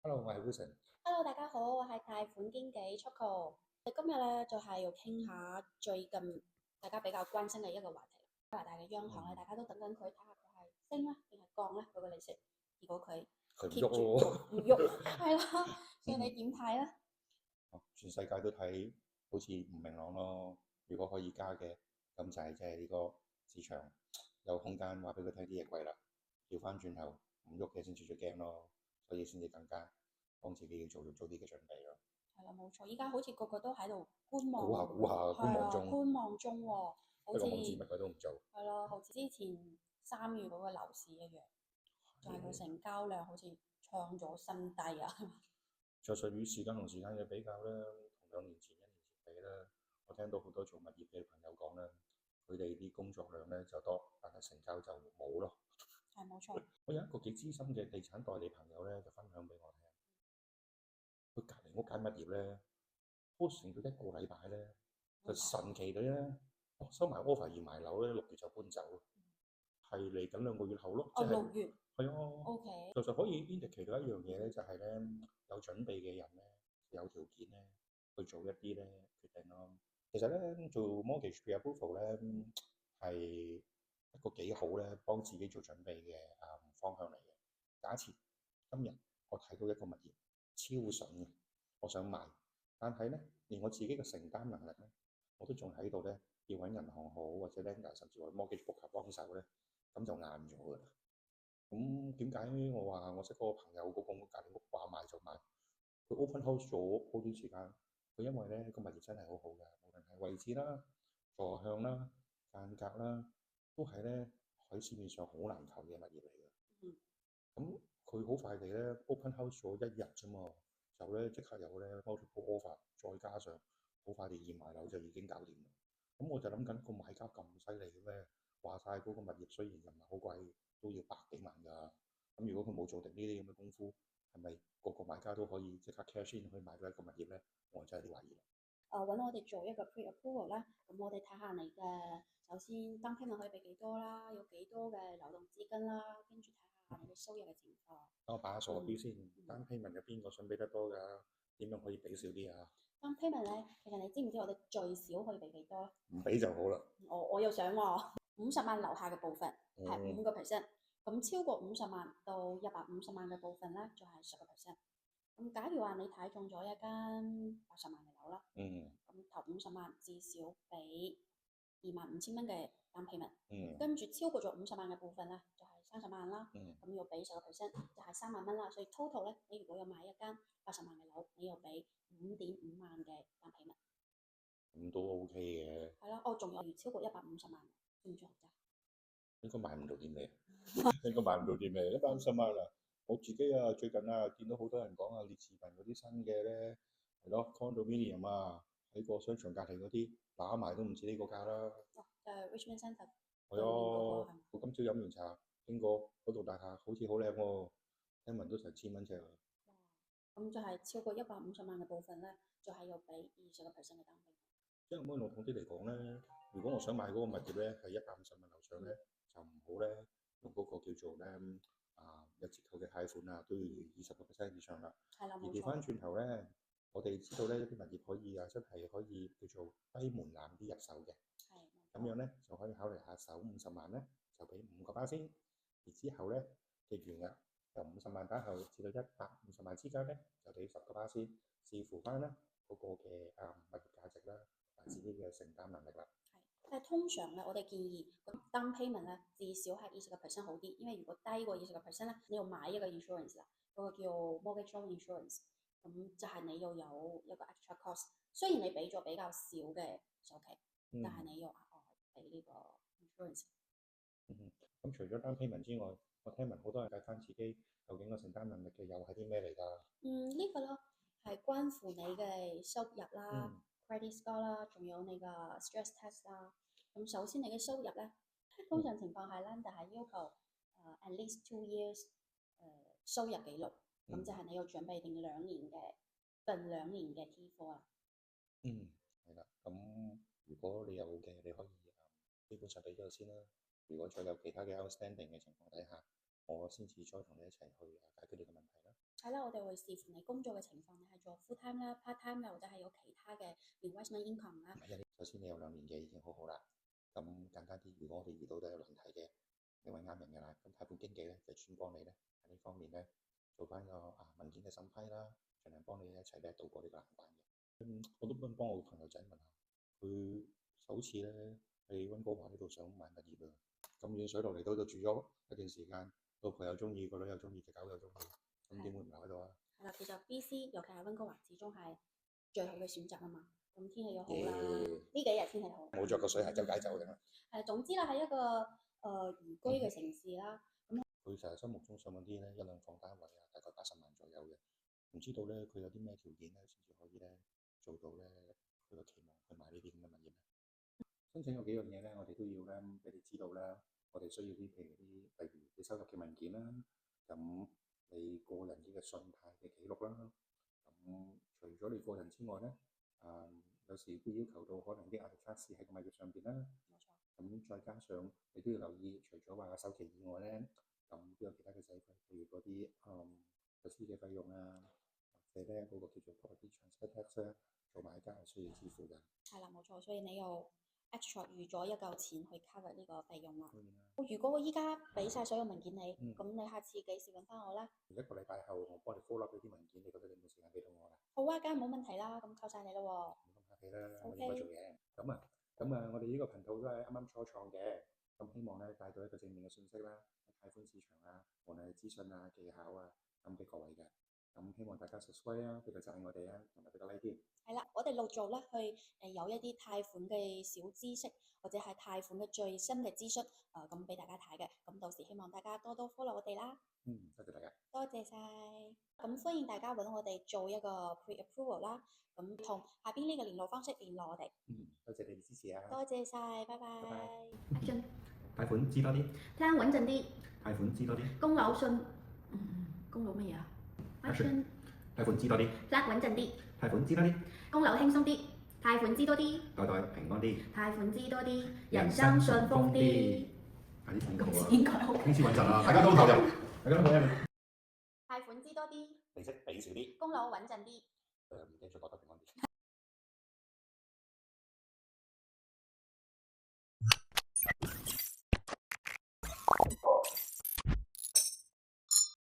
Hello，我係 Wilson。Hello，大家好，我係貸款經紀 Choco。我哋今日咧就係要傾下最近大家比較關心嘅一個話題。加拿大嘅央行咧，大家都等緊佢睇下佢係升咧定係降咧佢個利息。如果佢佢唔 keep 喐住咯。唔喐，係啦，所以你點睇咧？全世界都睇好似唔明朗咯。如果可以加嘅，咁就係即係呢個市場有空間話俾佢聽啲嘢貴啦。調翻轉頭唔喐嘅先至最驚咯，所以先至更加幫自己要做啲嘅準備咯。係啦，冇錯，依家好似個個都喺度觀望，估下觀係啊，望中，觀望中喎，好似不過冇知乜鬼都唔做。係咯，好似之前3月嗰個樓市一樣，就係個成交量好似創咗新低啊！在隨與時間同時間嘅比較咧，同1年前比咧，我聽到好多做物業嘅朋友講咧，佢哋啲工作量咧就多，但係成交就冇咯。係冇錯。我有一個幾資深嘅地產代理朋友咧，就分享俾我聽，佢隔離屋間物業咧，post 成咗一個禮拜咧，就神奇地咧，收埋 offer 要賣樓咧，6月就搬走，係嚟緊2個月後咯，即係6月。係啊。OK。其實可以 indicate 到一樣嘢咧，就係咧有準備嘅人咧，有條件咧去做一啲咧決定咯。其實咧做 mortgage pre-approval 咧係一個幾好咧幫自己做準備嘅方向嚟嘅。假設今日我睇到一個物業超筍嘅，我想買，但係咧連我自己嘅承擔能力咧，我都仲喺度咧，要揾銀行好或者 lender 甚至乎 mortgage broker 幫手咧，咁就硬咗㗎啦。咁點解我話我識嗰個朋友嗰個隔離屋話賣就賣？佢 open house 咗好短時間，佢因為咧個物業真係好好㗎，無論係位置啦、坐向啦、間隔啦，都係咧喺市面上好難求嘅物業嚟嘅。咁佢好快地咧 open house 咗1日啫嘛，就咧即刻有咧 multiple offer，再加上好快地驗埋樓就已經搞掂啦。咁我就諗緊個買家咁犀利嘅咩？話晒嗰個物業雖然又唔係好貴，都要百幾萬㗎。咁如果佢冇做定呢啲咁嘅功夫，係咪個個買家都可以即刻 cash in 去買到一個物業咧？我真係有啲懷疑。揾我哋做一個 pre-approval 啦，咁我哋睇下你嘅首先 down payment 可以俾幾多啦，有幾多嘅流動資金啦，跟住睇下你嘅收入嘅情況。等我擺下傻啲先，down payment 有邊個想俾得多㗎？點樣可以俾少啲啊down payment 咧，其實你知唔知我哋最少可以俾幾多咧？唔俾就好啦。我又想喎，50萬樓下嘅部分係5%，咁超過50萬到150萬嘅部分咧就係10%。咁假如話你睇中咗一間80萬嘅樓啦，咁頭50萬至少俾25,000蚊嘅 down payment，跟住超過咗50萬嘅部分咧就係30萬啦，咁要俾10%，就係3萬蚊啦。所以 total 咧，你如果要買一間80萬嘅樓，你要俾5.5萬嘅 down payment。咁都 OK 嘅。係啦，仲有超過150萬，知唔知學咋？應該買唔到啲咩？應該買唔到啲咩？150萬啦！我自己最近見到好多人講列治文嗰啲新嘅咧，係咯 condominium 喺個商場隔離嗰啲打埋都唔止呢個價啦。就係 Richmond Centre 係啊，我今朝飲完茶經過嗰棟大廈，好似好靚喎，聽聞都成1000蚊尺。咁就係超過150萬嘅部分咧，就係要俾20%嘅 down payment。即係可唔可以籠統啲嚟講咧？如果我想買嗰個物業咧係150萬樓上咧，就唔好咧用嗰個叫做咧有折扣嘅貸款都要20% 以上啦。係啦，而調翻轉頭咧，我哋知道咧一啲物業可以真係可以叫做低門檻啲入手嘅。咁樣咧就可以考慮下首50萬咧就俾5%先，而之後咧記住啦，由50萬打後至到150萬之間咧就俾10%先，視乎翻咧嗰個嘅物業價值啦。自己嘅承擔能力啦。但係通常咧，我哋建議個 down payment 咧至少係20%好啲，因為如果低過20%咧，你要買一個 insurance 啦，嗰個叫 mortgage loan insurance，咁就係你要有一個 extra cost。雖然你俾咗比較少嘅首期，但係你要額外俾呢個 insurance。咁除咗 down payment 之外，我聽聞好多人計翻自己究竟個承擔能力嘅又係啲咩嚟㗎？呢個咯係關乎你嘅收入啦。credit score 啦，仲有你個 stress test 啦。咁首先你嘅收入咧，通常情況係 lender 係要求at least 2 years 收入記錄，咁就係你要準備定近2年嘅 T4 啊。係啦。咁如果你有嘅，你可以基本上俾咗先啦。如果再有其他嘅 outstanding 嘅情況底下，我先至再同你一齊去解決呢個問題啦。係啦，我哋會視乎你工作嘅情況，你係做 full time 啦、part time 啦，或者係有其他嘅 investment income 啦。首先你有2年嘅已經好好啦。咁簡單啲，如果我哋遇到都有難題嘅，你揾啱人㗎啦。咁貸款經紀咧就專幫你咧喺呢方面咧做翻個文件嘅審批啦，盡量幫你一齊咧渡過呢個難關嘅。我都幫我朋友仔問下，佢首次咧喺溫哥華呢度想買物業啊，咁遠水落嚟到度住咗一段時間，老婆又中意，個女又中意，隻狗又中意，咁點會唔留喺度啊？係啦，其實 BC 尤其係溫哥華，始終係最好嘅選擇啊嘛。咁天氣又好啦，呢幾日天氣好。冇着個水鞋周街走定啦。總之啦，係一個宜居嘅城市啦。佢成日心目中想揾啲咧1兩房單位啊，大概80萬左右嘅。唔知道咧佢有啲咩條件咧先至可以咧做到咧佢個期望去買呢啲咁嘅物業咧？申請有幾樣嘢咧，我哋都要咧俾你知道啦。我哋需要啲譬如例如你收入嘅文件啦，咁你個人嘅信貸嘅記錄啦。咁除咗你個人之外咧，有時都要求到可能啲壓力測試喺個物業上邊啦。冇錯。咁再加上你都要留意，除咗話首期以外咧，咁都有其他嘅使費，譬如嗰啲律師嘅費用啊，或者咧嗰個叫做 property transfer tax 咧，做買家係需要支付嘅。係啦，冇錯，所以你又 extra 預咗一嚿錢去 cover 呢個費用啦。如果我依家俾晒所有文件你，咁你下次幾時揾翻我咧？1個禮拜後我幫你 follow up 啲文件，你覺得你有冇時間俾到我啦？好啊，梗係冇問題啦，咁靠晒你咯喎。唔咁客氣啦，我應該做嘢。咁我哋呢個頻道都係啱啱初創嘅，咁希望咧帶到一個正面嘅信息啦，貸款市場啊，無論係資訊啊、技巧啊，咁俾各位嘅。咁希望大家 subscribe 啊，俾個讚我哋啊，同埋俾個 like 添。係啦，我哋陸續咧去有一啲貸款嘅小知識，或者係貸款嘅最新嘅資訊，咁俾大家睇嘅。咁到時希望大家多多 follow 我哋啦。多謝大家。多謝晒。咁歡迎大家揾我哋做一個 pre-approval 啦。咁同下邊呢個聯絡方式聯絡我哋。多謝你哋支持啊。多謝晒，拜拜。Action。貸款知多啲。聽穩陣啲。貸款知多啲。供樓信。供樓乜嘢啊 ？Action。貸款知多啲。聽穩陣啲。貸款知多啲。供樓輕鬆啲。貸款知多啲。代代平安啲。貸款知多啲。人生順風啲。快啲請好啊！應該好。公司穩陣啊！大家都投入，大家都投入。貸款知多啲。利息俾少啲。供樓穩陣啲。唔記得咗代代平安啲。